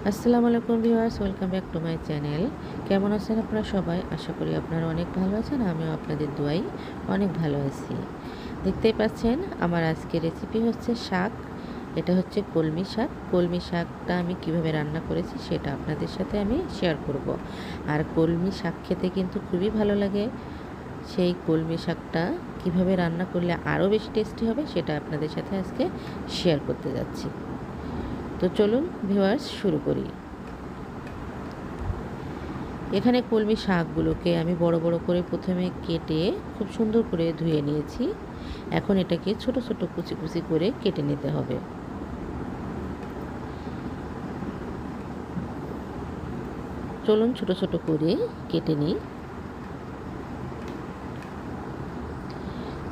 আসসালামু আলাইকুম viewers, welcome back to my channel. কেমন আছেন আপনারা সবাই? আশা করি আপনারা অনেক ভালো আছেন। আমিও আপনাদের দোয়ায় অনেক ভালো আছি। দেখতেই পাচ্ছেন আমার আজকের রেসিপি হচ্ছে শাক। এটা হচ্ছে কলমি শাক। কলমি শাকটা আমি কিভাবে রান্না করেছি সেটা আপনাদের সাথে আমি শেয়ার করব। আর কলমি শাক খেতে কিন্তু খুবই ভালো লাগে। সেই কলমি শাকটা কিভাবে রান্না করলে আরও বেশি টেস্টি হবে সেটা আপনাদের সাথে আজকে শেয়ার করতে যাচ্ছি। তো চলুন ভিউয়ার্স, শুরু করি। এখানে কলমি শাকগুলোকে আমি বড় বড় করে প্রথমে কেটে খুব সুন্দর করে ধুয়ে নিয়েছি। এখন এটাকে ছোট ছোট কুচি কুচি করে কেটে নিতে হবে। চলুন ছোট ছোট করে কেটে নিই।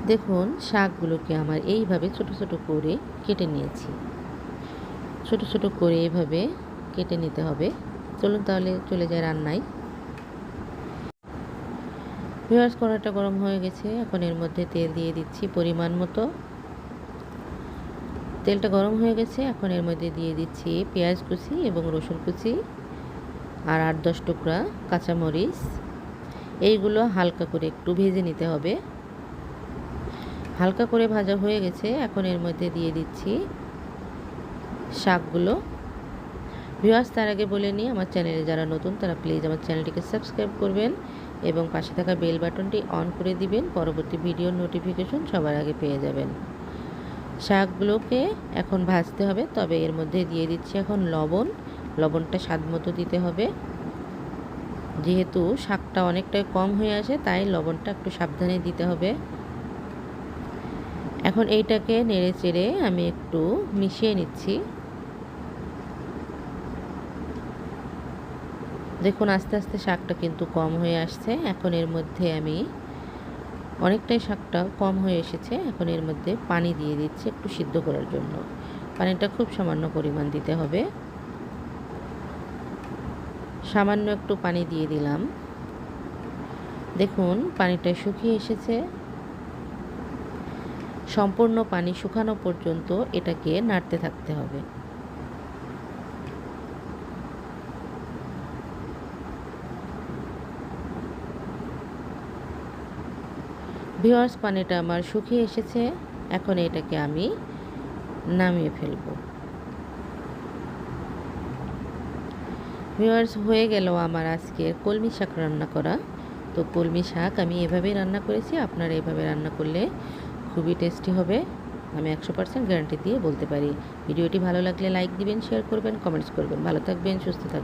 দেখুন শাকগুলোকে আমার এইভাবে ছোট ছোট করে কেটে নিয়েছি। ছোট ছোট করে এইভাবে কেটে নিতে হবে। চলুন তাহলে চলে যায় রান্নায়। ভিউয়ার্স, কড়াইটা গরম হয়ে গেছে। এখন এর মধ্যে তেল দিয়ে দিচ্ছি পরিমাণ মতো। তেলটা গরম হয়ে গেছে। এখন এর মধ্যে দিয়ে দিচ্ছি পেঁয়াজ কুচি এবং রসুন কুচি আর 8-10 টুকরা কাঁচামরিচ। এইগুলো হালকা করে একটু ভেজে নিতে হবে। হালকা করে ভাজা হয়ে গেছে। এখন এর মধ্যে দিয়ে দিচ্ছি শাকগুলো। ভিউয়ার্স, তার আগে বলে নিই, আমার চ্যানেলে যারা নতুন তারা প্লিজ আমার চ্যানেলটিকে সাবস্ক্রাইব করবেন এবং পাশে থাকা বেল বাটনটি অন করে দিবেন। পরবর্তী ভিডিওর নোটিফিকেশন সবার আগে পেয়ে যাবেন। শাকগুলোকে এখন ভাজতে হবে, তবে এর মধ্যে দিয়ে দিচ্ছি এখন লবণ। লবণটা স্বাদ মতো দিতে হবে। যেহেতু শাকটা অনেকটাই কম হয়ে আসে তাই লবণটা একটু সাবধানে দিতে হবে। এখন এইটাকে নেড়ে চেড়ে আমি একটু মিশিয়ে নিচ্ছি। দেখুন আস্তে আস্তে শাকটা কিন্তু কম হয়ে আসছে। এখন এর মধ্যে আমি অনেকটাই শাকটা কম হয়ে এসেছে। এখন এর মধ্যে পানি দিয়ে দিচ্ছি একটু সিদ্ধ করার জন্য। পানিটা খুব সামান্য পরিমাণ দিতে হবে। সামান্য একটু পানি দিয়ে দিলাম। দেখুন পানিটা শুকিয়ে এসেছে। সম্পূর্ণ পানি শুকানো পর্যন্ত এটাকে নাড়তে থাকতে হবে। ভিউয়ার্স, পানিটা আমার শুকিয়ে এসেছে। এখন এটাকে আমি নামিয়ে ফেলব। ভিউয়ার্স, হয়ে গেল আমার আজকের কলমি শাক রান্না করা। তো কলমি শাক আমি এভাবেই রান্না করেছি। আপনারা এভাবে রান্না করলে খুবই টেস্টি হবে, আমি 100% গ্যারান্টি দিয়ে বলতে পারি। ভিডিওটি ভালো লাগলে লাইক দিবেন, শেয়ার করবেন, কমেন্টস করবেন। ভালো থাকবেন, সুস্থ থাকবেন।